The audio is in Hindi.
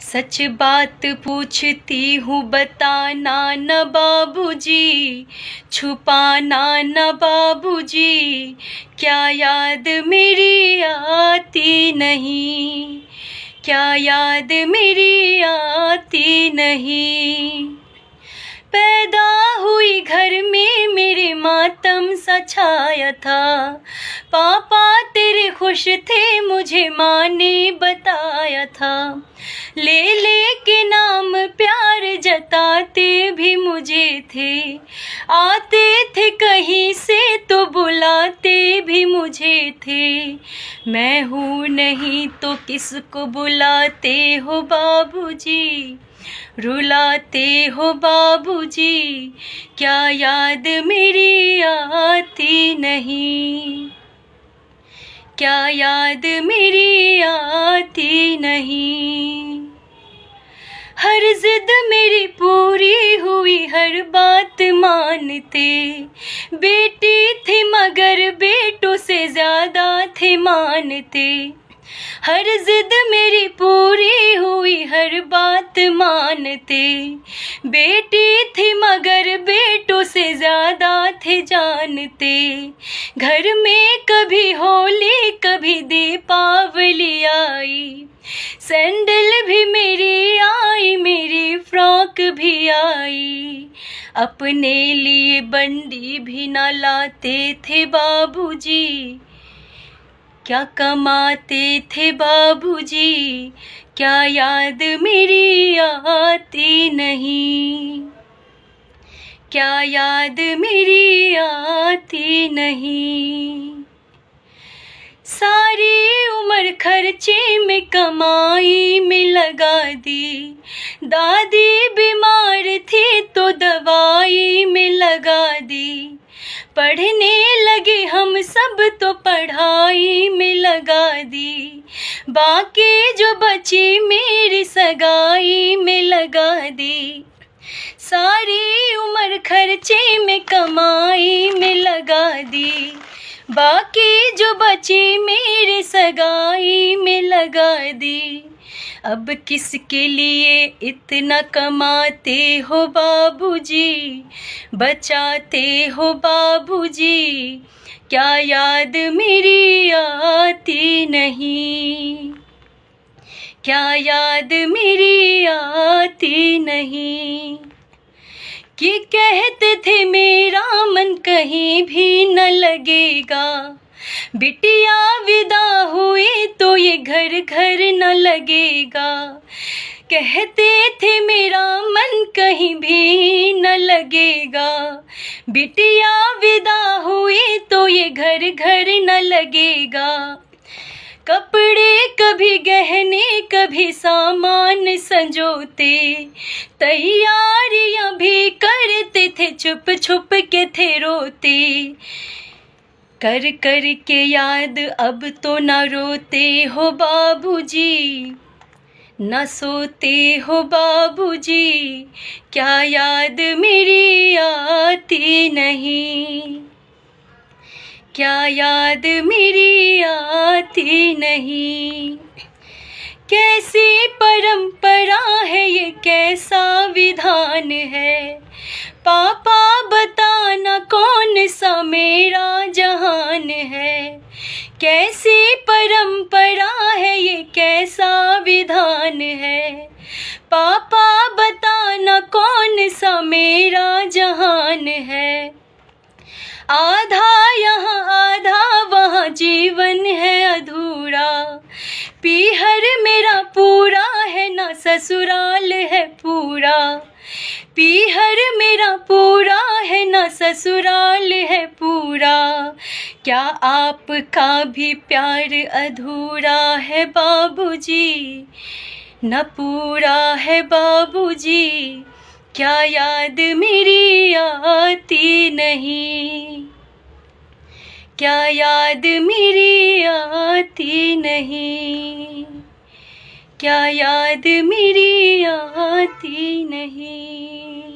सच बात पूछती हूँ बताना न बाबूजी, छुपाना न बाबूजी, क्या याद मेरी आती नहीं, क्या याद मेरी आती नहीं। पैदा हुई घर में मेरे मातम सा छाया था, पापा तेरे खुश थे मुझे माँ ने बताया था। ले ले के नाम प्यार जताते भी मुझे थे, आते थे कहीं से तो बुलाते भी मुझे थे। मैं हूँ नहीं तो किसको बुलाते हो बाबूजी, रुलाते हो बाबूजी, क्या याद मेरी आती नहीं, क्या याद मेरी आती नहीं। हर जिद मेरी पूरी हुई, हर बात मानते, बेटी थी मगर बेटों से ज्यादा थे मानते। हर जिद मेरी पूरी हुई, हर बात मानते, बेटी थी मगर बेटों से ज्यादा थे जानते। घर में कभी होली कभी दीपावली आई, सैंडल भी मेरी आई, मेरी फ्रॉक भी आई। अपने लिए बंडी भी ना लाते थे बाबूजी, क्या कमाते थे बाबूजी, क्या याद मेरी आती नहीं, क्या याद मेरी आती नहीं। सारी उम्र खर्चे में कमाई में लगा दी, दादी बीमार थी तो दवाई में लगा दी। पढ़ने लगे हम सब तो पढ़ाई में लगा दी, बाकी जो बची मेरी सगाई में लगा दी। सारी उम्र खर्चे में कमाई में लगा दी, बाकी जो बची मेरी सगाई में लगा दी। अब किसके लिए इतना कमाते हो बाबूजी, बचाते हो बाबूजी, क्या याद मेरी आती नहीं, क्या याद मेरी आती नहीं। कि कहते थे मेरा मन कहीं भी न लगेगा, बिटिया विदा हुई तो ये घर घर न लगेगा। कहते थे मेरा मन कहीं भी न लगेगा, बिटिया विदा हुई तो ये घर घर न लगेगा। कपड़े कभी गहने कभी सामान संजोते, तैयारियां भी करते थे छुप छुप के थे रोते। कर कर के याद अब तो न रोते हो बाबूजी, न सोते हो बाबूजी, क्या याद मेरी आती नहीं, क्या याद मेरी आती नहीं। कैसी परंपरा है ये कैसा विधान है, पापा बताना कौन सा मेरा जहान है। कैसी परंपरा है ये कैसा विधान है, पापा बताना कौन सा मेरा जहान है। आधा यहाँ आधा वहाँ जीवन है अधूरा, पीहर मेरा पूरा है ना ससुराल है पूरा। पीहर मेरा पूरा है ना ससुराल है पूरा, क्या आपका भी प्यार अधूरा है बाबूजी, न पूरा है बाबूजी, क्या याद मेरी आती नहीं, क्या याद मेरी आती नहीं, क्या याद मेरी आती नहीं।